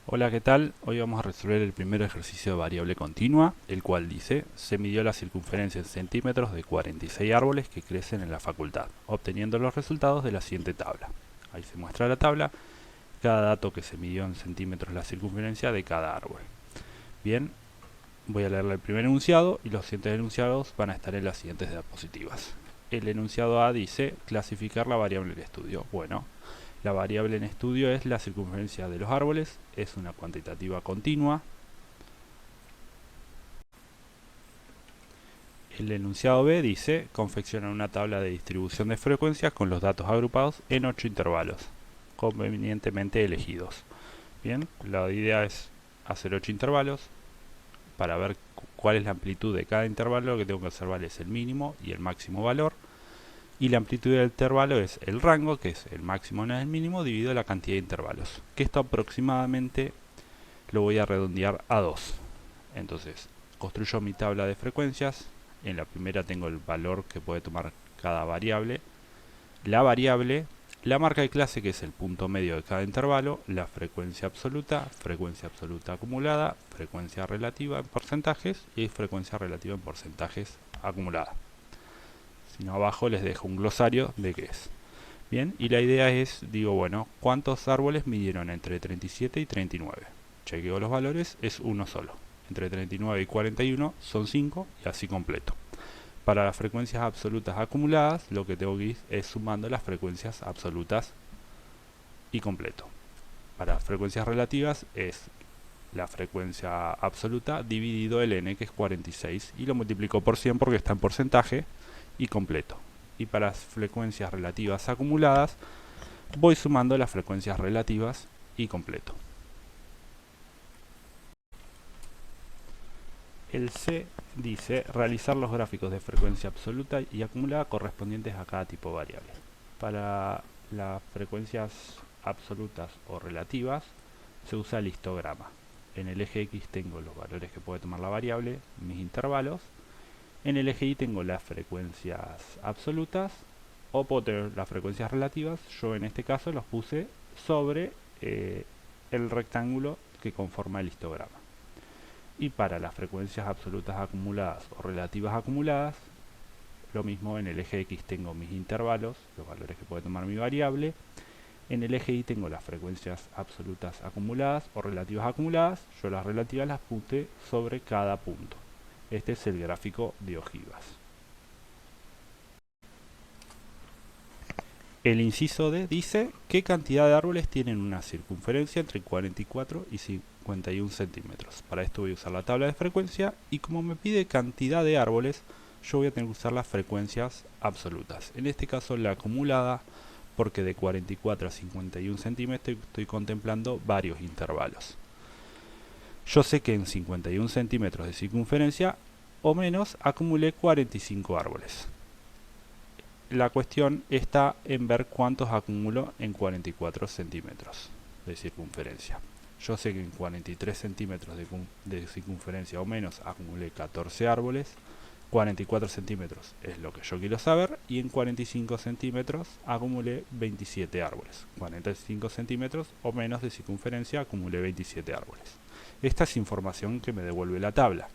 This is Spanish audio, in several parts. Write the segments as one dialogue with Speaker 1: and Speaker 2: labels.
Speaker 1: Hola, ¿qué tal? Hoy vamos a resolver el primer ejercicio de variable continua, el cual dice: se midió la circunferencia en centímetros de 46 árboles que crecen en la facultad, obteniendo los resultados de la siguiente tabla. Ahí se muestra la tabla, cada dato que se midió en centímetros la circunferencia de cada árbol. Bien, voy a leer el primer enunciado y los siguientes enunciados van a estar en las siguientes diapositivas. El enunciado A dice: clasificar la variable en estudio. Bueno, la variable en estudio es la circunferencia de los árboles, es una cuantitativa continua. El enunciado B dice: confeccionar una tabla de distribución de frecuencias con los datos agrupados en 8 intervalos, convenientemente elegidos. Bien, la idea es hacer 8 intervalos para ver cuál es la amplitud de cada intervalo. Lo que tengo que observar es el mínimo y el máximo valor. Y la amplitud del intervalo es el rango, que es el máximo menos el mínimo, dividido la cantidad de intervalos. Que esto aproximadamente lo voy a redondear a 2. Entonces, construyo mi tabla de frecuencias. En la primera tengo el valor que puede tomar cada variable, la variable, la marca de clase, que es el punto medio de cada intervalo, la frecuencia absoluta acumulada, frecuencia relativa en porcentajes y frecuencia relativa en porcentajes acumulada. Si no, abajo les dejo un glosario de qué es. Bien, y la idea es, digo, bueno, ¿cuántos árboles midieron entre 37 y 39? Chequeo los valores, es uno solo. Entre 39 y 41 son 5 y así completo. Para las frecuencias absolutas acumuladas, lo que tengo que ir es sumando las frecuencias absolutas y completo. Para las frecuencias relativas es la frecuencia absoluta dividido el n, que es 46, y lo multiplico por 100 porque está en porcentaje, y completo. Y para las frecuencias relativas acumuladas, voy sumando las frecuencias relativas y completo. El C dice: realizar los gráficos de frecuencia absoluta y acumulada correspondientes a cada tipo de variable. Para las frecuencias absolutas o relativas se usa el histograma. En el eje X tengo los valores que puede tomar la variable, mis intervalos. En el eje Y tengo las frecuencias absolutas, o puedo tener las frecuencias relativas. Yo en este caso los puse sobre el rectángulo que conforma el histograma. Y para las frecuencias absolutas acumuladas o relativas acumuladas, lo mismo. En el eje X tengo mis intervalos, los valores que puede tomar mi variable. En el eje Y tengo las frecuencias absolutas acumuladas o relativas acumuladas. Yo las relativas las puse sobre cada punto. Este es el gráfico de ojivas. El inciso D dice: ¿qué cantidad de árboles tienen una circunferencia entre 44 y 51 centímetros? Para esto voy a usar la tabla de frecuencia, y como me pide cantidad de árboles, yo voy a tener que usar las frecuencias absolutas. En este caso la acumulada, porque de 44 a 51 centímetros estoy contemplando varios intervalos. Yo sé que en 51 centímetros de circunferencia o menos acumulé 45 árboles. La cuestión está en ver cuántos acumulo en 44 centímetros de circunferencia. Yo sé que en 43 centímetros de circunferencia o menos acumulé 14 árboles. 44 centímetros es lo que yo quiero saber, y en 45 centímetros acumulé 27 árboles. 45 centímetros o menos de circunferencia acumulé 27 árboles. Esta es información que me devuelve la tabla.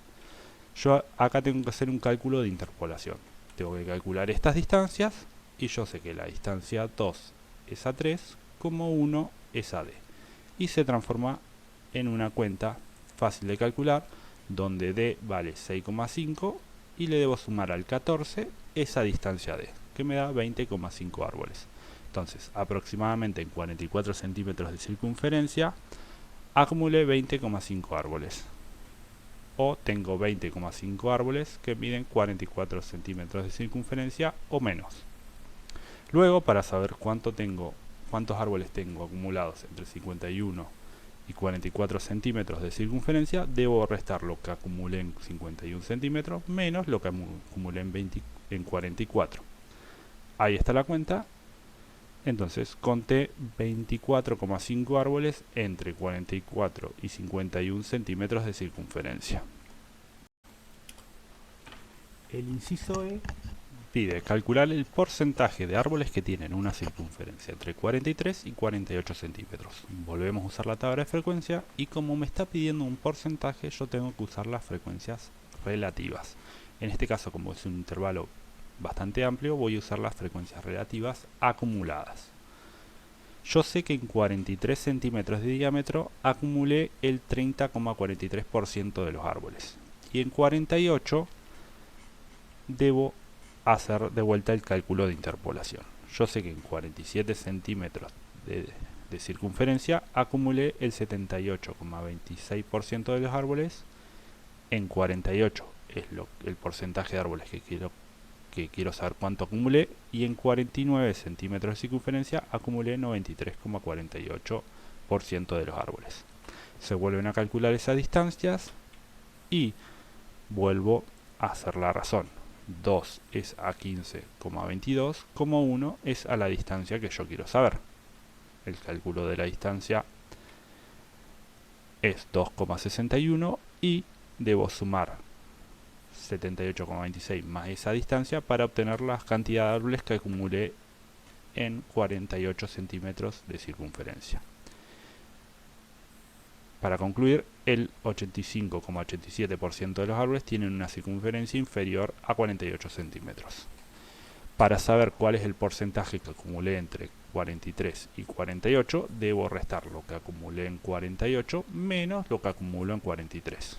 Speaker 1: Yo acá tengo que hacer un cálculo de interpolación. Tengo que calcular estas distancias, y yo sé que la distancia 2 es a 3, como 1 es a d. Y se transforma en una cuenta fácil de calcular, donde d vale 6,5 y le debo sumar al 14 esa distancia d, que me da 20,5 árboles. Entonces, aproximadamente en 44 centímetros de circunferencia, acumulé 20,5 árboles. O tengo 20,5 árboles que miden 44 centímetros de circunferencia o menos. Luego, para saber cuántos árboles tengo acumulados entre 51 y 44 centímetros de circunferencia, debo restar lo que acumulé en 51 centímetros menos lo que acumulé en 44. Ahí está la cuenta. Entonces conté 24,5 árboles entre 44 y 51 centímetros de circunferencia. El inciso E pide calcular el porcentaje de árboles que tienen una circunferencia entre 43 y 48 centímetros. Volvemos a usar la tabla de frecuencia y como me está pidiendo un porcentaje, yo tengo que usar las frecuencias relativas. En este caso, como es un intervalo bastante amplio, voy a usar las frecuencias relativas acumuladas. Yo sé que en 43 centímetros de diámetro acumulé el 30,43% de los árboles. Y en 48 debo hacer de vuelta el cálculo de interpolación. Yo sé que en 47 centímetros de circunferencia acumulé el 78,26% de los árboles. En 48 es el porcentaje de árboles que quiero saber cuánto acumulé, y en 49 centímetros de circunferencia acumulé 93,48% de los árboles. Se vuelven a calcular esas distancias y vuelvo a hacer la razón. 2 es a 15,22, como 1 es a la distancia que yo quiero saber. El cálculo de la distancia es 2,61 y debo sumar 78,26 más esa distancia para obtener la cantidad de árboles que acumulé en 48 centímetros de circunferencia. Para concluir, el 85,87% de los árboles tienen una circunferencia inferior a 48 centímetros. Para saber cuál es el porcentaje que acumulé entre 43 y 48, debo restar lo que acumulé en 48 menos lo que acumulo en 43.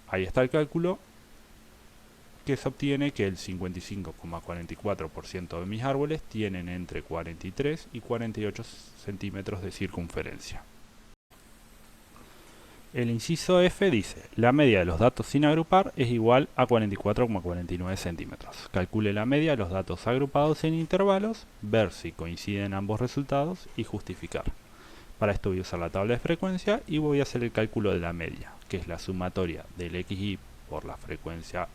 Speaker 1: Ahí está el cálculo, que se obtiene que el 55,44% de mis árboles tienen entre 43 y 48 centímetros de circunferencia. El inciso F dice, la media de los datos sin agrupar es igual a 44,49 centímetros. Calcule la media de los datos agrupados en intervalos, ver si coinciden ambos resultados y justificar. Para esto voy a usar la tabla de frecuencia y voy a hacer el cálculo de la media, que es la sumatoria del XY por la frecuencia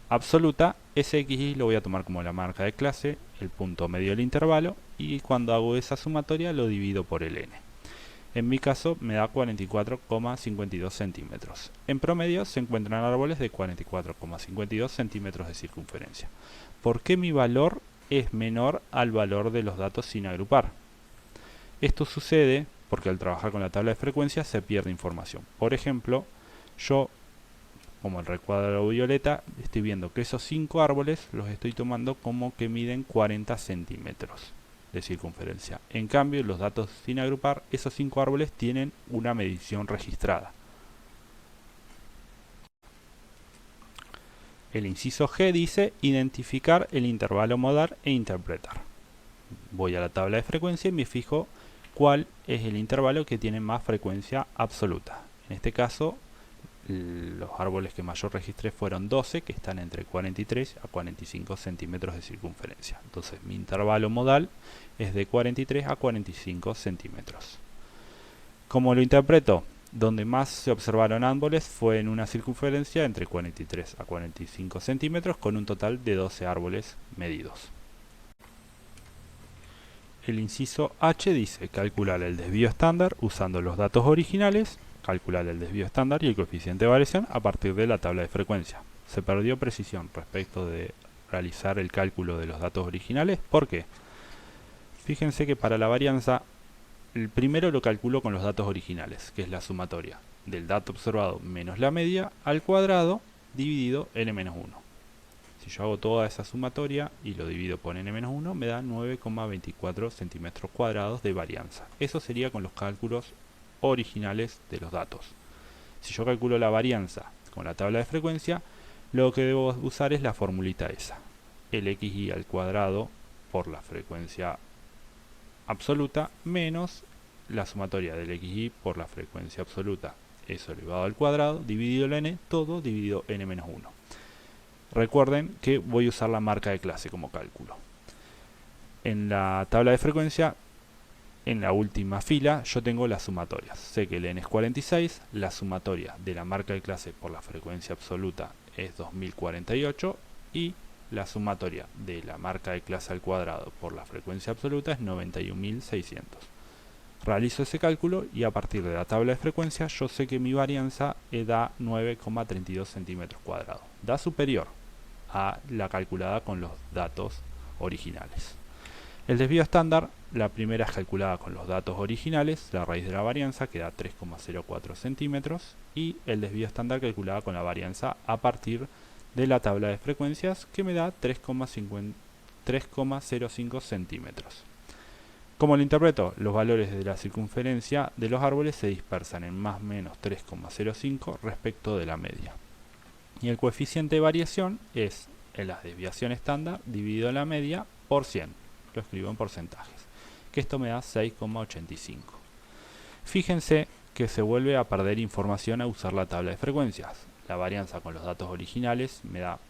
Speaker 1: absoluta. Ese XY lo voy a tomar como la marca de clase, el punto medio del intervalo, y cuando hago esa sumatoria lo divido por el n. En mi caso me da 44,52 centímetros. En promedio se encuentran árboles de 44,52 centímetros de circunferencia. ¿Por qué mi valor es menor al valor de los datos sin agrupar? Esto sucede porque al trabajar con la tabla de frecuencia se pierde información. Por ejemplo, yo, como el recuadro violeta, estoy viendo que esos 5 árboles los estoy tomando como que miden 40 centímetros de circunferencia. En cambio, los datos sin agrupar, esos 5 árboles tienen una medición registrada. El inciso G dice identificar el intervalo modal e interpretar. Voy a la tabla de frecuencia y me fijo cuál es el intervalo que tiene más frecuencia absoluta. En este caso, los árboles que mayor registré fueron 12, que están entre 43 a 45 centímetros de circunferencia. Entonces mi intervalo modal es de 43 a 45 centímetros. ¿Cómo lo interpreto? Donde más se observaron árboles fue en una circunferencia entre 43 a 45 centímetros con un total de 12 árboles medidos. El inciso H dice calcular el desvío estándar usando los datos originales, calcular el desvío estándar y el coeficiente de variación a partir de la tabla de frecuencia. Se perdió precisión respecto de realizar el cálculo de los datos originales. ¿Por qué? Fíjense que para la varianza, el primero lo calculo con los datos originales, que es la sumatoria del dato observado menos la media al cuadrado dividido n-1. Si yo hago toda esa sumatoria y lo divido por n-1, me da 9,24 centímetros cuadrados de varianza. Eso sería con los cálculos originales de los datos. Si yo calculo la varianza con la tabla de frecuencia, lo que debo usar es la formulita esa, el XY al cuadrado por la frecuencia absoluta menos la sumatoria del XY por la frecuencia absoluta, eso elevado al cuadrado, dividido el n, todo dividido n-1. Recuerden que voy a usar la marca de clase como cálculo. En la tabla de frecuencia, en la última fila, yo tengo las sumatorias. Sé que el n es 46, la sumatoria de la marca de clase por la frecuencia absoluta es 2048 y la sumatoria de la marca de clase al cuadrado por la frecuencia absoluta es 91.600. Realizo ese cálculo y a partir de la tabla de frecuencia yo sé que mi varianza da 9,32 centímetros cuadrados. Da superior a la calculada con los datos originales. El desvío estándar, la primera es calculada con los datos originales, la raíz de la varianza que da 3,04 centímetros, y el desvío estándar calculada con la varianza a partir de la tabla de frecuencias que me da 3,05 centímetros. ¿Cómo lo interpreto? Los valores de la circunferencia de los árboles se dispersan en más o menos 3,05 respecto de la media. Y el coeficiente de variación es la desviación estándar dividido en la media por 100. Lo escribo en porcentajes, que esto me da 6,85. Fíjense que se vuelve a perder información a usar la tabla de frecuencias. La varianza con los datos originales me da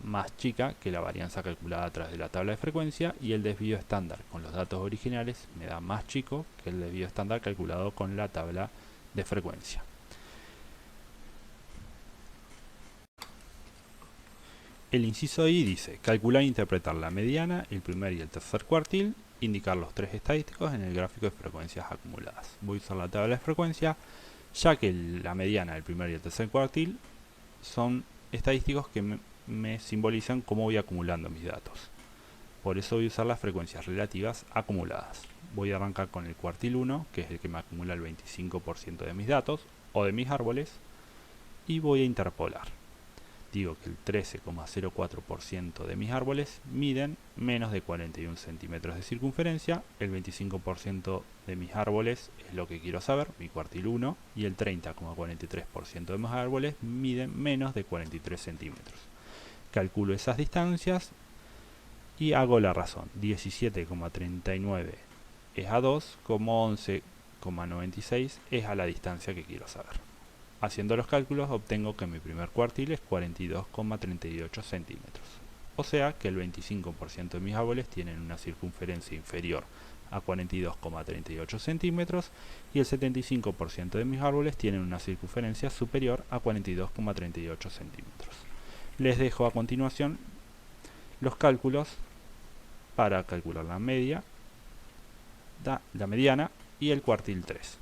Speaker 1: más chica que la varianza calculada a través de la tabla de frecuencia, y el desvío estándar con los datos originales me da más chico que el desvío estándar calculado con la tabla de frecuencia. El inciso I dice: calcular e interpretar la mediana, el primer y el tercer cuartil, indicar los tres estadísticos en el gráfico de frecuencias acumuladas. Voy a usar la tabla de frecuencia, ya que la mediana, el primer y el tercer cuartil son estadísticos que me simbolizan cómo voy acumulando mis datos. Por eso voy a usar las frecuencias relativas acumuladas. Voy a arrancar con el cuartil 1, que es el que me acumula el 25% de mis datos o de mis árboles, y voy a interpolar. Digo que el 13,04% de mis árboles miden menos de 41 centímetros de circunferencia, el 25% de mis árboles es lo que quiero saber, mi cuartil 1, y el 30,43% de mis árboles miden menos de 43 centímetros. Calculo esas distancias y hago la razón. 17,39 es a 2, como 11,96 es a la distancia que quiero saber. Haciendo los cálculos obtengo que mi primer cuartil es 42,38 centímetros. O sea que el 25% de mis árboles tienen una circunferencia inferior a 42,38 centímetros y el 75% de mis árboles tienen una circunferencia superior a 42,38 centímetros. Les dejo a continuación los cálculos para calcular la mediana y el cuartil 3.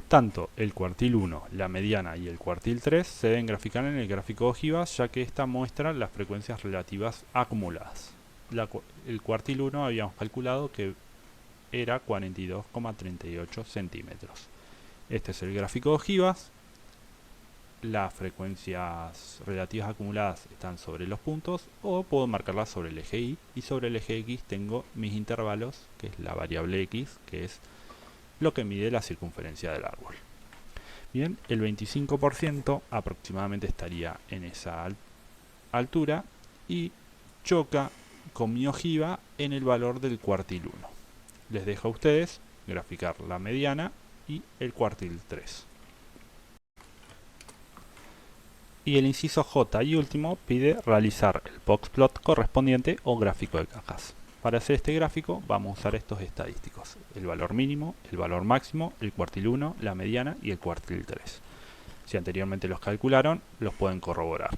Speaker 1: Tanto el cuartil 1, la mediana y el cuartil 3 se deben graficar en el gráfico de ojivas, ya que esta muestra las frecuencias relativas acumuladas. El cuartil 1 habíamos calculado que era 42,38 centímetros. Este es el gráfico de ojivas. Las frecuencias relativas acumuladas están sobre los puntos, o puedo marcarlas sobre el eje Y, y sobre el eje X tengo mis intervalos, que es la variable X, que es lo que mide la circunferencia del árbol. Bien, el 25% aproximadamente estaría en esa altura y choca con mi ojiva en el valor del cuartil 1. Les dejo a ustedes graficar la mediana y el cuartil 3. Y el inciso J y último pide realizar el boxplot correspondiente o gráfico de cajas. Para hacer este gráfico vamos a usar estos estadísticos: el valor mínimo, el valor máximo, el cuartil 1, la mediana y el cuartil 3. Si anteriormente los calcularon, los pueden corroborar.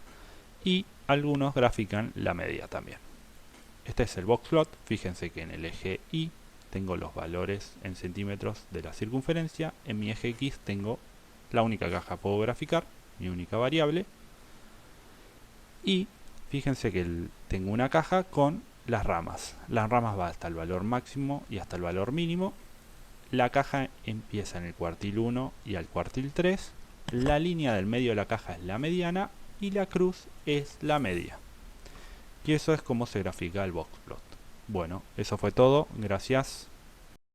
Speaker 1: Y algunos grafican la media también. Este es el boxplot. Fíjense que en el eje Y tengo los valores en centímetros de la circunferencia. En mi eje X tengo la única caja que puedo graficar, mi única variable. Y fíjense que tengo una caja con las ramas. Las ramas van hasta el valor máximo y hasta el valor mínimo. La caja empieza en el cuartil 1 y al cuartil 3. La línea del medio de la caja es la mediana y la cruz es la media. Y eso es como se grafica el boxplot. Bueno, eso fue todo. Gracias.